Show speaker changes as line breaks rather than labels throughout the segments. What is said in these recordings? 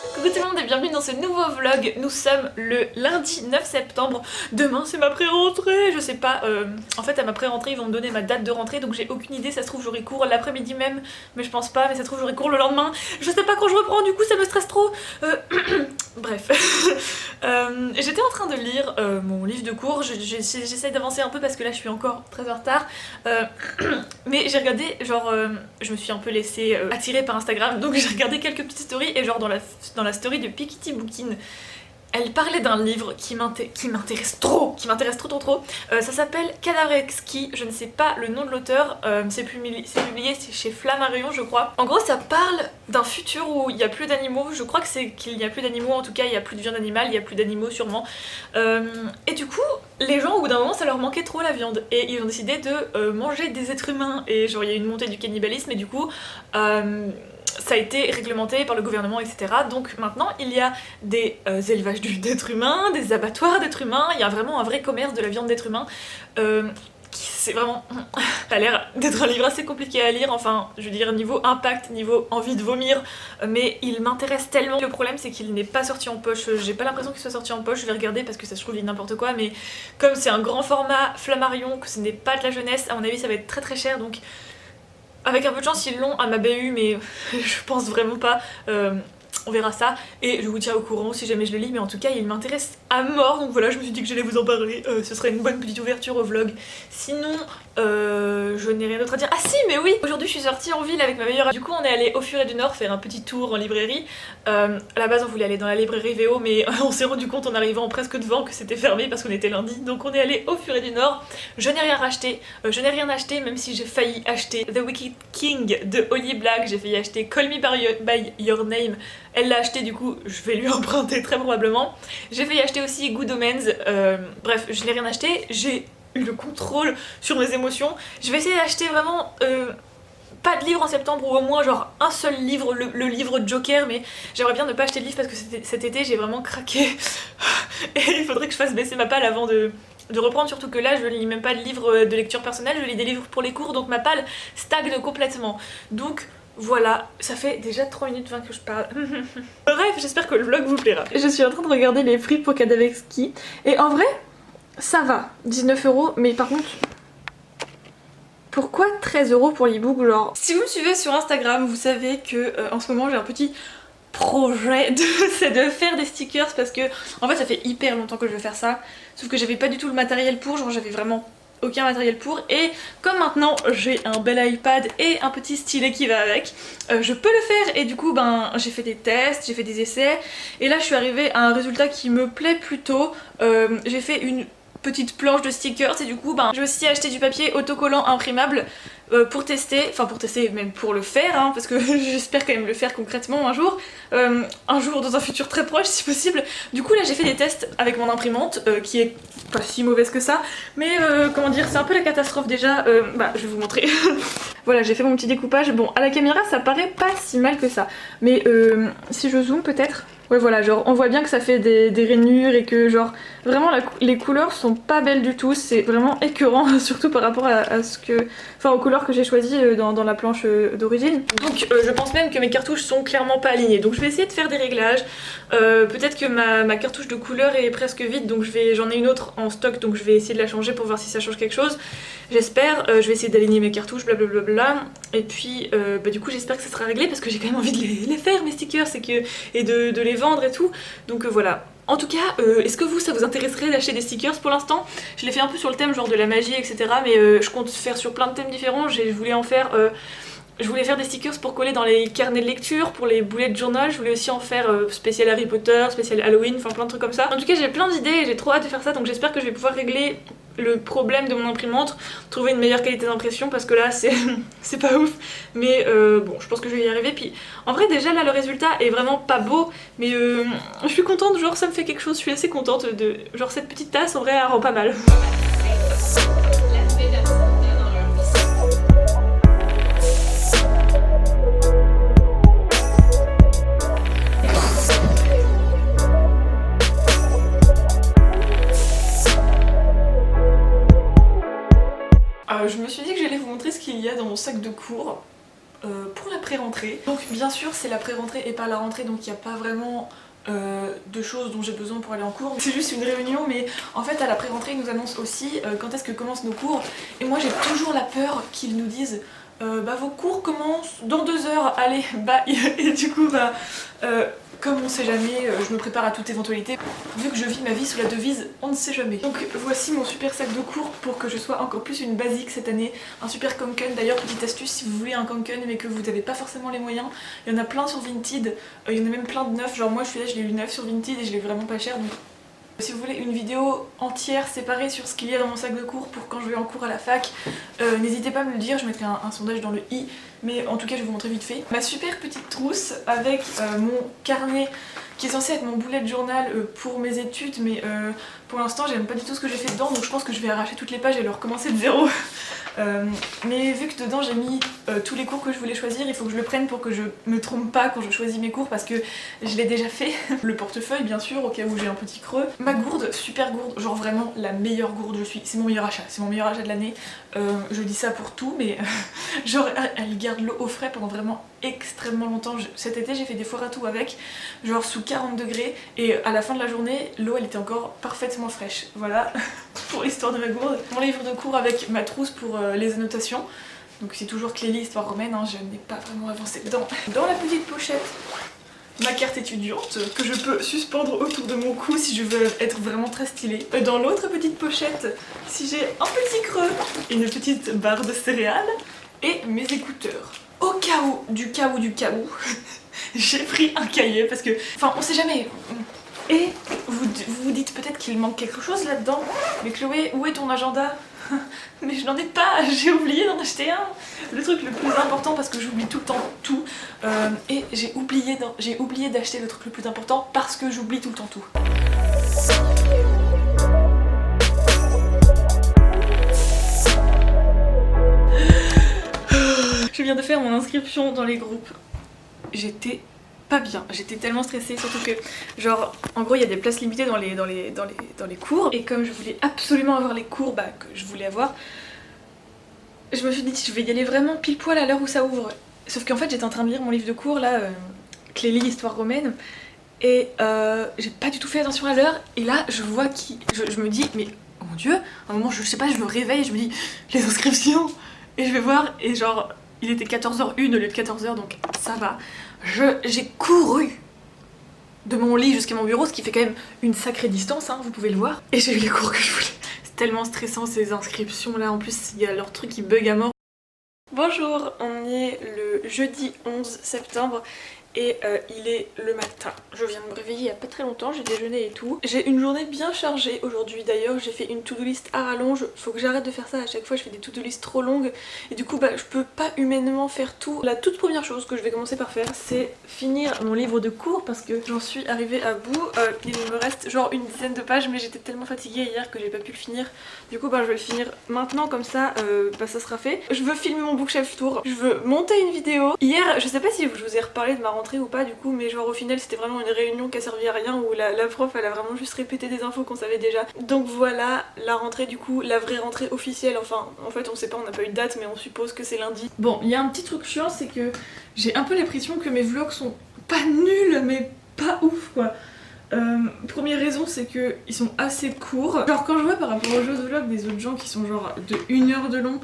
Coucou tout le monde et bienvenue dans ce nouveau vlog. Nous sommes le lundi 9 septembre. Demain c'est ma pré-rentrée, je sais pas, en fait à ma pré-rentrée ils vont me donner ma date de rentrée donc j'ai aucune idée, ça se trouve j'aurai cours l'après-midi même, mais je pense pas, mais ça se trouve j'aurai cours le lendemain. Je sais pas quand je reprends, du coup ça me stresse trop. Bref, j'étais en train de lire mon livre de cours, j'essaie d'avancer un peu parce que là je suis encore très en retard. Mais j'ai regardé, genre, je me suis un peu laissée attirer par Instagram, donc j'ai regardé quelques petites stories et genre dans la story de Piketty Bookin, elle parlait d'un livre qui m'intéresse trop, trop. Ça s'appelle Cadavre exquis, je ne sais pas le nom de l'auteur, c'est publié chez Flammarion je crois. En gros ça parle d'un futur où il n'y a plus d'animaux, je crois que c'est qu'il n'y a plus d'animaux, en tout cas il n'y a plus de viande animale, il n'y a plus d'animaux sûrement. Et du coup les gens au bout d'un moment ça leur manquait trop la viande et ils ont décidé de manger des êtres humains et genre il y a eu une montée du cannibalisme et du coup ça a été réglementé par le gouvernement, etc. Donc maintenant il y a des élevages d'êtres humains, des abattoirs d'êtres humains, il y a vraiment un vrai commerce de la viande d'êtres humains. C'est vraiment... ça a l'air d'être un livre assez compliqué à lire, enfin je veux dire niveau impact, niveau envie de vomir, mais il m'intéresse tellement. Le problème c'est qu'il n'est pas sorti en poche, j'ai pas l'impression qu'il soit sorti en poche, je vais regarder parce que ça se trouve il dit n'importe quoi, mais comme c'est un grand format Flammarion, que ce n'est pas de la jeunesse, à mon avis ça va être très très cher, donc avec un peu de chance ils l'ont à ma BU, mais je pense vraiment pas. On verra ça et je vous tiens au courant si jamais je le lis, mais en tout cas il m'intéresse à mort, donc voilà je me suis dit que j'allais vous en parler, ce serait une bonne petite ouverture au vlog. Sinon je n'ai rien d'autre à dire. Ah si mais oui, aujourd'hui je suis sortie en ville avec ma meilleure amie. Du coup on est allé au Furet du Nord faire un petit tour en librairie. À la base on voulait aller dans la librairie VO mais on s'est rendu compte en arrivant presque devant que c'était fermé parce qu'on était lundi, donc on est allé au Furet du Nord. Je n'ai rien racheté, je n'ai rien acheté même si j'ai failli acheter The Wicked King de Holly Black, j'ai failli acheter Call Me By Your Name. Elle l'a acheté, du coup je vais lui emprunter très probablement. J'ai failli acheter aussi Good Omens, bref je n'ai rien acheté, j'ai eu le contrôle sur mes émotions. Je vais essayer d'acheter vraiment pas de livre en septembre, ou au moins genre un seul livre, le livre Joker, mais j'aimerais bien ne pas acheter de livre parce que cet été j'ai vraiment craqué et il faudrait que je fasse baisser ma palle avant de reprendre, surtout que là je lis même pas de livres de lecture personnelle, je lis des livres pour les cours, donc ma palle stagne complètement. Donc voilà, ça fait déjà 3 minutes 20 que je parle. Bref, j'espère que le vlog vous plaira. Je suis en train de regarder les prix pour Cadavre exquis et en vrai ça va, 19 €, mais par contre pourquoi 13 € pour l'ebook genre? Si vous me suivez sur Instagram, vous savez que en ce moment j'ai un petit projet, c'est de faire des stickers parce que en fait ça fait hyper longtemps que je veux faire ça, sauf que j'avais pas du tout le matériel pour, genre j'avais vraiment aucun matériel pour, et comme maintenant j'ai un bel iPad et un petit stylet qui va avec, je peux le faire, et du coup ben j'ai fait des tests, j'ai fait des essais et là je suis arrivée à un résultat qui me plaît plutôt. J'ai fait une petite planche de stickers et du coup ben j'ai aussi acheté du papier autocollant imprimable pour tester, enfin pour tester, même pour le faire hein, parce que j'espère quand même le faire concrètement un jour dans un futur très proche si possible. Du coup là j'ai fait des tests avec mon imprimante qui est pas si mauvaise que ça, mais comment dire, c'est un peu la catastrophe déjà. Bah je vais vous montrer. Voilà, j'ai fait mon petit découpage, bon à la caméra ça paraît pas si mal que ça, mais si je zoome peut-être, ouais voilà, genre on voit bien que ça fait des rainures et que genre vraiment les couleurs sont pas belles du tout, c'est vraiment écœurant surtout par rapport à ce que, enfin aux couleurs que j'ai choisies dans la planche d'origine. Donc je pense même que mes cartouches sont clairement pas alignées, donc je vais essayer de faire des réglages. Peut-être que ma cartouche de couleur est presque vide, donc j'en ai une autre en stock, donc je vais essayer de la changer pour voir si ça change quelque chose. J'espère, je vais essayer d'aligner mes cartouches, blablabla, et puis bah, du coup j'espère que ça sera réglé parce que j'ai quand même envie de les faire mes stickers et de les vendre et tout, donc voilà. En tout cas, est-ce que ça vous intéresserait d'acheter des stickers? Pour l'instant, je l'ai fait un peu sur le thème genre de la magie, etc. Mais je compte faire sur plein de thèmes différents. Je voulais faire des stickers pour coller dans les carnets de lecture, pour les boulets de journal. Je voulais aussi en faire spécial Harry Potter, spécial Halloween, enfin plein de trucs comme ça. En tout cas, j'ai plein d'idées et j'ai trop hâte de faire ça, donc j'espère que je vais pouvoir régler le problème de mon imprimante, trouver une meilleure qualité d'impression parce que là c'est pas ouf, mais bon je pense que je vais y arriver. Puis en vrai déjà là le résultat est vraiment pas beau, mais je suis contente, genre ça me fait quelque chose, je suis assez contente de genre cette petite tasse, en vrai elle rend pas mal. Je me suis dit que j'allais vous montrer ce qu'il y a dans mon sac de cours. pour la pré-rentrée. Donc bien sûr c'est la pré-rentrée et pas la rentrée, donc il n'y a pas vraiment de choses dont j'ai besoin pour aller en cours. C'est juste une réunion, mais en fait à la pré-rentrée ils nous annoncent aussi quand est-ce que commencent nos cours. Et moi j'ai toujours la peur qu'ils nous disent bah vos cours commencent dans 2 heures, allez bye. Et du coup bah comme on sait jamais, je me prépare à toute éventualité, vu que je vis ma vie sous la devise on ne sait jamais. Donc voici mon super sac de cours pour que je sois encore plus une basique cette année. Un super Kanken, d'ailleurs petite astuce, si vous voulez un Kanken mais que vous n'avez pas forcément les moyens, il y en a plein sur Vinted, il y en a même plein de neufs, genre moi je l'ai eu neuf sur Vinted et je l'ai vraiment pas cher. Donc si vous voulez une vidéo entière séparée sur ce qu'il y a dans mon sac de cours pour quand je vais en cours à la fac, n'hésitez pas à me le dire, je mettrai un sondage dans le i, mais en tout cas je vais vous montrer vite fait. Ma super petite trousse avec mon carnet qui est censé être mon bullet journal pour mes études, mais pour l'instant j'aime pas du tout ce que j'ai fait dedans, donc je pense que je vais arracher toutes les pages et le recommencer de zéro. Mais vu que dedans j'ai mis tous les cours que je voulais choisir, il faut que je le prenne pour que je me trompe pas quand je choisis mes cours parce que je l'ai déjà fait. Le portefeuille bien sûr au cas où j'ai un petit creux. Ma gourde, super gourde, genre vraiment la meilleure gourde, c'est mon meilleur achat de l'année. Je dis ça pour tout mais genre elle garde l'eau au frais pendant vraiment extrêmement longtemps. Cet été j'ai fait des foires à tout avec, genre sous 40 degrés et à la fin de la journée l'eau elle était encore parfaitement fraîche. Voilà pour l'histoire de ma gourde. Mon livre de cours avec ma trousse pour les annotations. Donc c'est toujours Clélie, histoire romaine, hein, je n'ai pas vraiment avancé dedans. Dans la petite pochette, ma carte étudiante que je peux suspendre autour de mon cou si je veux être vraiment très stylée. Dans l'autre petite pochette, si j'ai un petit creux, une petite barre de céréales et mes écouteurs. Au cas où, j'ai pris un cahier parce que, enfin on sait jamais. Et vous vous dites peut-être qu'il manque quelque chose là-dedans. Mais Chloé, où est ton agenda? Mais je n'en ai pas, j'ai oublié d'en acheter un. Le truc le plus important parce que j'oublie tout le temps tout. Et j'ai oublié d'acheter le truc le plus important parce que j'oublie tout le temps tout. Je viens de faire mon inscription dans les groupes. J'étais pas bien, j'étais tellement stressée, surtout que genre en gros il y a des places limitées dans les cours et comme je voulais absolument avoir les cours que je voulais avoir, je me suis dit je vais y aller vraiment pile poil à l'heure où ça ouvre. Sauf qu'en fait j'étais en train de lire mon livre de cours là, Clélie, histoire romaine, et j'ai pas du tout fait attention à l'heure et là je vois je me dis mais oh mon dieu, à un moment je sais pas, je me réveille et je me dis les inscriptions et je vais voir et genre il était 14h01 au lieu de 14h donc ça va. J'ai couru de mon lit jusqu'à mon bureau, ce qui fait quand même une sacrée distance, hein, vous pouvez le voir. Et j'ai eu les cours que je voulais. C'est tellement stressant ces inscriptions là, en plus il y a leur truc qui bug à mort. Bonjour, on est le jeudi 11 septembre et il est le matin. Je viens de me réveiller il y a pas très longtemps, j'ai déjeuné et tout. J'ai une journée bien chargée aujourd'hui d'ailleurs, j'ai fait une to-do list à rallonge. Faut que j'arrête de faire ça, à chaque fois je fais des to-do list trop longues et du coup je peux pas humainement faire tout. La toute première chose que je vais commencer par faire c'est finir mon livre de cours parce que j'en suis arrivée à bout. Il me reste genre une dizaine de pages mais j'étais tellement fatiguée hier que j'ai pas pu le finir. Du coup je vais le finir maintenant comme ça ça sera fait. Je veux filmer mon bookshelf tour, je veux monter une vidéo. Hier je sais pas si je vous ai reparlé de ma rentrée ou pas du coup, mais genre au final c'était vraiment une réunion qui a servi à rien où la prof elle a vraiment juste répété des infos qu'on savait déjà. Donc voilà la rentrée du coup, la vraie rentrée officielle, enfin en fait on sait pas, on n'a pas eu de date mais on suppose que c'est lundi. Bon il y a un petit truc chiant, c'est que j'ai un peu l'impression que mes vlogs sont pas nuls mais pas ouf quoi. Première raison c'est que ils sont assez courts. Genre quand je vois par rapport aux jeux de vlog des autres gens qui sont genre de 1 heure de long,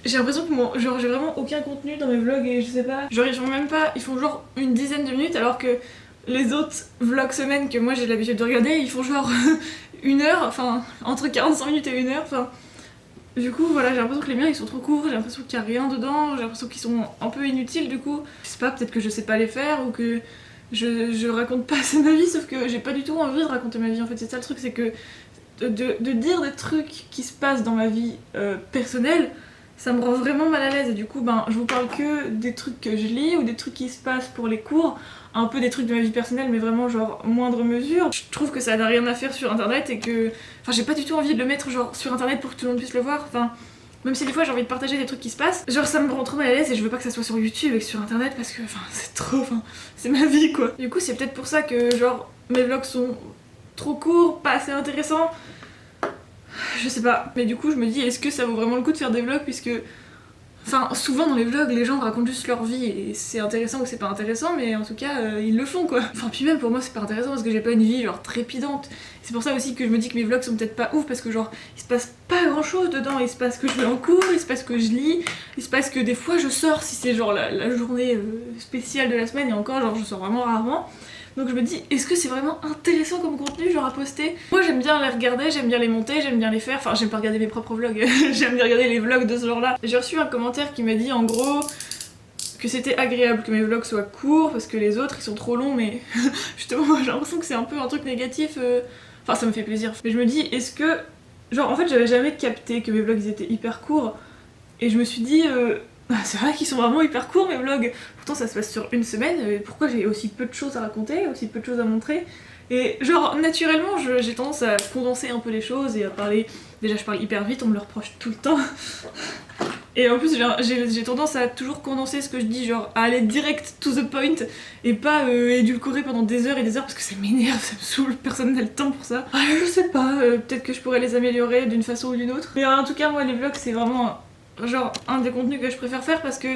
j'ai l'impression que genre j'ai vraiment aucun contenu dans mes vlogs et je sais pas, genre ils font même pas, ils font genre une dizaine de minutes alors que les autres vlogs semaines que moi j'ai l'habitude de regarder ils font genre 1 heure, enfin entre 45 minutes et 1 heure, enfin du coup voilà j'ai l'impression que les miens ils sont trop courts, j'ai l'impression qu'il y a rien dedans, j'ai l'impression qu'ils sont un peu inutiles du coup. Je sais pas, peut-être que je sais pas les faire ou que je raconte pas assez ma vie, sauf que j'ai pas du tout envie de raconter ma vie en fait, c'est ça le truc, c'est que de dire des trucs qui se passent dans ma vie personnelle, ça me rend vraiment mal à l'aise et du coup je vous parle que des trucs que je lis ou des trucs qui se passent pour les cours, un peu des trucs de ma vie personnelle mais vraiment genre moindre mesure. Je trouve que ça n'a rien à faire sur internet et que enfin j'ai pas du tout envie de le mettre genre sur internet pour que tout le monde puisse le voir, enfin même si des fois j'ai envie de partager des trucs qui se passent, genre ça me rend trop mal à l'aise et je veux pas que ça soit sur YouTube et que sur internet parce que enfin c'est trop, enfin c'est ma vie quoi. Du coup c'est peut-être pour ça que genre mes vlogs sont trop courts, pas assez intéressants. Je sais pas, mais du coup je me dis est-ce que ça vaut vraiment le coup de faire des vlogs puisque Enfin, souvent dans les vlogs, les gens racontent juste leur vie et c'est intéressant ou c'est pas intéressant, mais en tout cas, ils le font quoi. Enfin, puis même pour moi, c'est pas intéressant parce que j'ai pas une vie genre trépidante. C'est pour ça aussi que je me dis que mes vlogs sont peut-être pas ouf parce que genre, il se passe pas grand chose dedans. Il se passe que je vais en cours, il se passe que je lis, il se passe que des fois je sors si c'est genre la journée spéciale de la semaine et encore, genre je sors vraiment rarement. Donc je me dis, est-ce que c'est vraiment intéressant comme contenu genre à poster? Moi j'aime bien les regarder, j'aime bien les monter, j'aime bien les faire, enfin j'aime pas regarder mes propres vlogs, j'aime bien regarder les vlogs de ce genre là. J'ai reçu un commentaire qui m'a dit en gros que c'était agréable que mes vlogs soient courts parce que les autres ils sont trop longs, mais justement j'ai l'impression que c'est un peu un truc négatif, enfin ça me fait plaisir. Mais je me dis, est-ce que... Genre en fait j'avais jamais capté que mes vlogs ils étaient hyper courts et je me suis dit... c'est vrai qu'ils sont vraiment hyper courts mes vlogs, pourtant ça se passe sur une semaine, pourquoi j'ai aussi peu de choses à raconter, aussi peu de choses à montrer? Et genre naturellement j'ai tendance à condenser un peu les choses et à parler, déjà je parle hyper vite, on me le reproche tout le temps. Et en plus j'ai tendance à toujours condenser ce que je dis, genre à aller direct to the point et pas édulcorer pendant des heures et des heures parce que ça m'énerve, ça me saoule, personne n'a le temps pour ça. Je sais pas, peut-être que je pourrais les améliorer d'une façon ou d'une autre. Mais en tout cas moi les vlogs c'est vraiment... genre un des contenus que je préfère faire parce que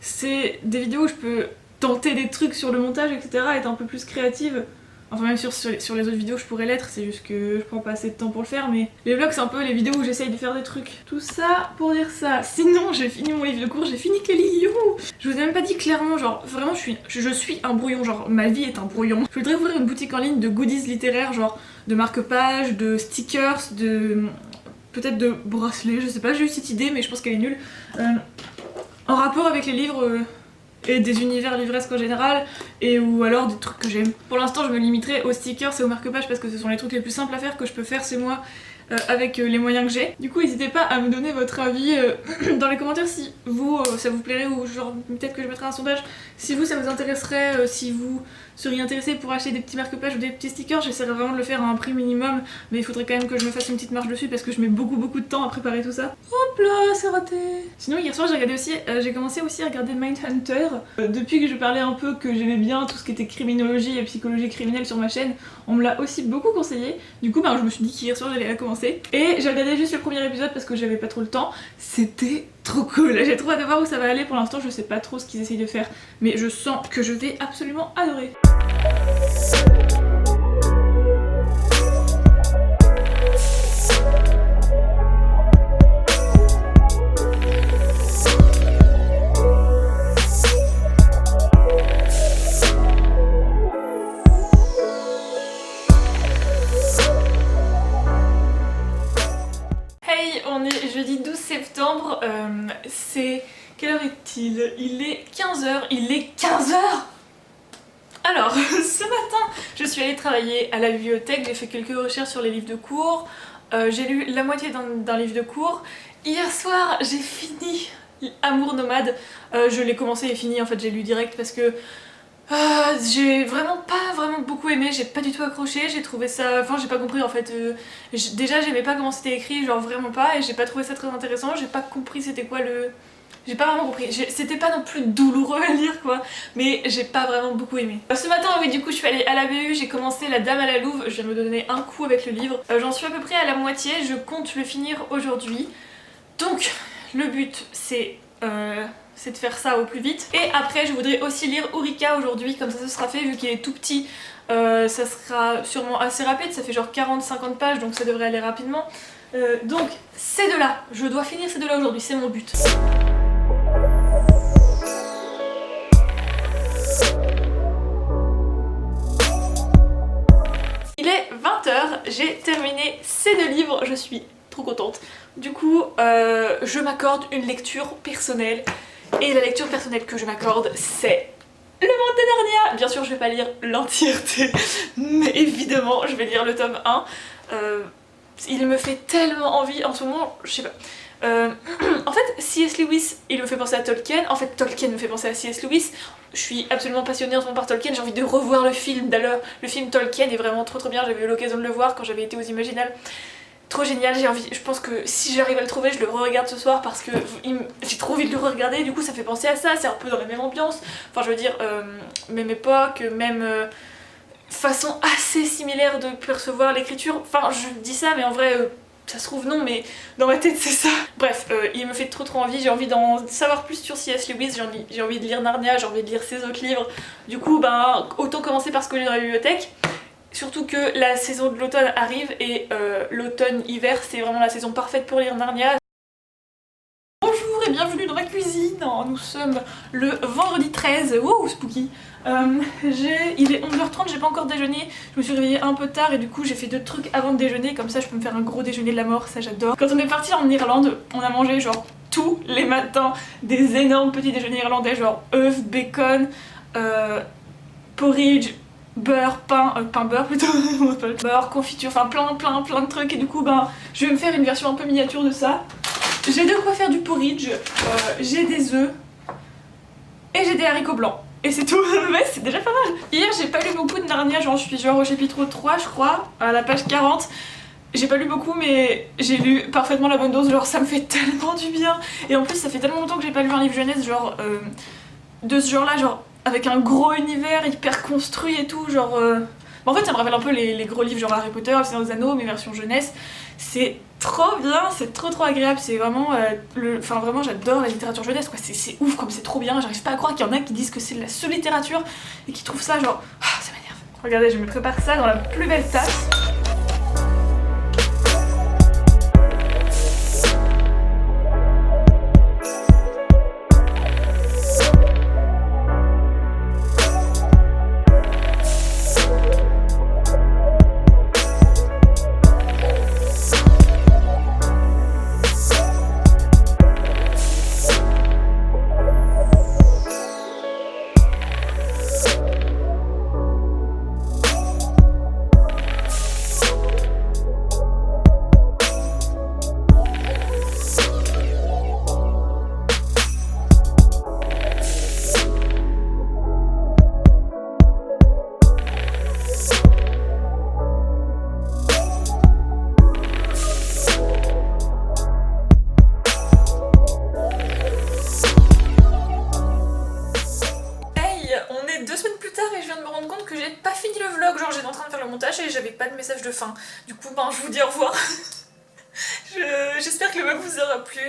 c'est des vidéos où je peux tenter des trucs sur le montage etc, être un peu plus créative. Enfin même sur les autres vidéos je pourrais l'être, c'est juste que je prends pas assez de temps pour le faire, mais les vlogs c'est un peu les vidéos où j'essaye de faire des trucs. Tout ça pour dire ça. Sinon j'ai fini mon livre de cours, j'ai fini Kelly, youhou. Je vous ai même pas dit clairement, genre vraiment je suis un brouillon, genre ma vie est un brouillon. Je voudrais ouvrir une boutique en ligne de goodies littéraires, genre de marque-pages, de stickers, de... peut-être de bracelets, je sais pas, j'ai eu cette idée mais je pense qu'elle est nulle. En rapport avec les livres et des univers livresques en général, et ou alors des trucs que j'aime. Pour l'instant je me limiterai aux stickers et aux marque-pages parce que ce sont les trucs les plus simples à faire que je peux faire c'est moi avec les moyens que j'ai. Du coup n'hésitez pas à me donner votre avis dans les commentaires si vous ça vous plairait ou genre peut-être que je mettrai un sondage si vous ça vous intéresserait, si vous seriez intéressé pour acheter des petits marque-pages ou des petits stickers. J'essaierai vraiment de le faire à un prix minimum mais il faudrait quand même que je me fasse une petite marge dessus parce que je mets beaucoup de temps à préparer tout ça. Hop là, c'est raté. Sinon hier soir j'ai commencé aussi à regarder Mindhunter. Depuis que je parlais un peu que j'aimais bien tout ce qui était criminologie et psychologie criminelle sur ma chaîne, on me l'a aussi beaucoup conseillé. Du coup je me suis dit qu'hier soir j'allais la commencer. Et j'ai regardé juste le premier épisode parce que j'avais pas trop le temps. C'était trop cool, j'ai trop hâte de voir où ça va aller. Pour l'instant je sais pas trop ce qu'ils essayent de faire mais je sens que je vais absolument adorer. Hey, on est jeudi 12 septembre, c'est... Quelle heure est-il? Il est 15h, il est 15h. Alors, ce matin, je suis allée travailler à la bibliothèque, j'ai fait quelques recherches sur les livres de cours, j'ai lu la moitié d'un livre de cours. Hier soir, j'ai fini Amour nomade, je l'ai commencé et fini, en fait j'ai lu direct parce que j'ai vraiment pas beaucoup aimé, j'ai pas du tout accroché, j'ai trouvé ça... Enfin j'ai pas compris en fait, déjà j'aimais pas comment c'était écrit, genre vraiment pas, et j'ai pas trouvé ça très intéressant, j'ai pas compris c'était quoi le... J'ai pas vraiment compris, c'était pas non plus douloureux à lire quoi, mais j'ai pas vraiment beaucoup aimé. Ce matin oui du coup je suis allée à la BU, j'ai commencé La Dame à la Louve, je viens de me donner un coup avec le livre, j'en suis à peu près à la moitié, je compte le finir aujourd'hui. Donc le but c'est de faire ça au plus vite. Et après je voudrais aussi lire Eureka aujourd'hui, comme ça ce sera fait vu qu'il est tout petit. Ça sera sûrement assez rapide, ça fait genre 40-50 pages donc ça devrait aller rapidement. Donc ces deux-là, je dois finir ces deux-là aujourd'hui, c'est mon but. Il est 20h, j'ai terminé ces deux livres, je suis trop contente. Du coup, je m'accorde une lecture personnelle. Et la lecture personnelle que je m'accorde, c'est le Monde de Narnia. Bien sûr, je vais pas lire l'entièreté, mais évidemment, je vais lire le tome 1. Il me fait tellement envie en ce moment, je sais pas. En fait, C.S. Lewis, il me fait penser à Tolkien. En fait, Tolkien me fait penser à C.S. Lewis. Je suis absolument passionnée en ce moment par Tolkien. J'ai envie de revoir le film. D'ailleurs, le film Tolkien est vraiment trop bien. J'avais eu l'occasion de le voir quand j'avais été aux Imaginales. Trop génial, j'ai envie, je pense que si j'arrive à le trouver, je le re-regarde ce soir parce que j'ai trop envie de le re-regarder, du coup ça fait penser à ça, c'est un peu dans la même ambiance, enfin je veux dire, même époque, même façon assez similaire de percevoir l'écriture, enfin je dis ça mais en vrai, ça se trouve non, mais dans ma tête c'est ça. Bref, il me fait trop envie, j'ai envie d'en savoir plus sur C.S. Lewis, j'ai envie de lire Narnia, j'ai envie de lire ses autres livres. Du coup, ben, autant commencer par ce que j'ai dans la bibliothèque. Surtout que la saison de l'automne arrive et l'automne-hiver c'est vraiment la saison parfaite pour lire Narnia. Bonjour et bienvenue dans ma cuisine. Nous sommes le vendredi 13, wow spooky. Il est 11h30, j'ai pas encore déjeuné, je me suis réveillée un peu tard et du coup j'ai fait 2 trucs avant de déjeuner, comme ça je peux me faire un gros déjeuner de la mort, ça j'adore. Quand on est parti en Irlande, on a mangé genre tous les matins des énormes petits déjeuners irlandais, genre œufs, bacon, porridge, beurre, pain beurre plutôt, beurre, confiture, enfin plein de trucs et du coup ben je vais me faire une version un peu miniature de ça. J'ai de quoi faire du porridge, j'ai des œufs et j'ai des haricots blancs. Et c'est tout, mais c'est déjà pas mal. Hier j'ai pas lu beaucoup de Narnia, genre je suis genre au chapitre 3 je crois, à la page 40. J'ai pas lu beaucoup mais j'ai lu parfaitement la bonne dose, genre ça me fait tellement du bien. Et en plus ça fait tellement longtemps que j'ai pas lu un livre jeunesse genre de ce genre là, genre avec un gros univers hyper construit et tout, genre... Bon, en fait ça me rappelle un peu les gros livres genre Harry Potter, Le Seigneur des Anneaux, mais version jeunesse. C'est trop bien, c'est trop agréable, c'est vraiment... Enfin vraiment j'adore la littérature jeunesse quoi, c'est ouf comme c'est trop bien, j'arrive pas à croire qu'il y en a qui disent que c'est de la seule littérature et qui trouvent ça genre... Ah, ça m'énerve. Regardez, je me prépare ça dans la plus belle tasse. On est 2 semaines plus tard et je viens de me rendre compte que j'ai pas fini le vlog, genre j'étais en train de faire le montage et j'avais pas de message de fin. Du coup ben je vous dis au revoir. J'espère que le vlog vous aura plu,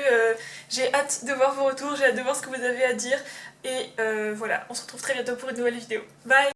j'ai hâte de voir vos retours, j'ai hâte de voir ce que vous avez à dire et voilà, on se retrouve très bientôt pour une nouvelle vidéo. Bye!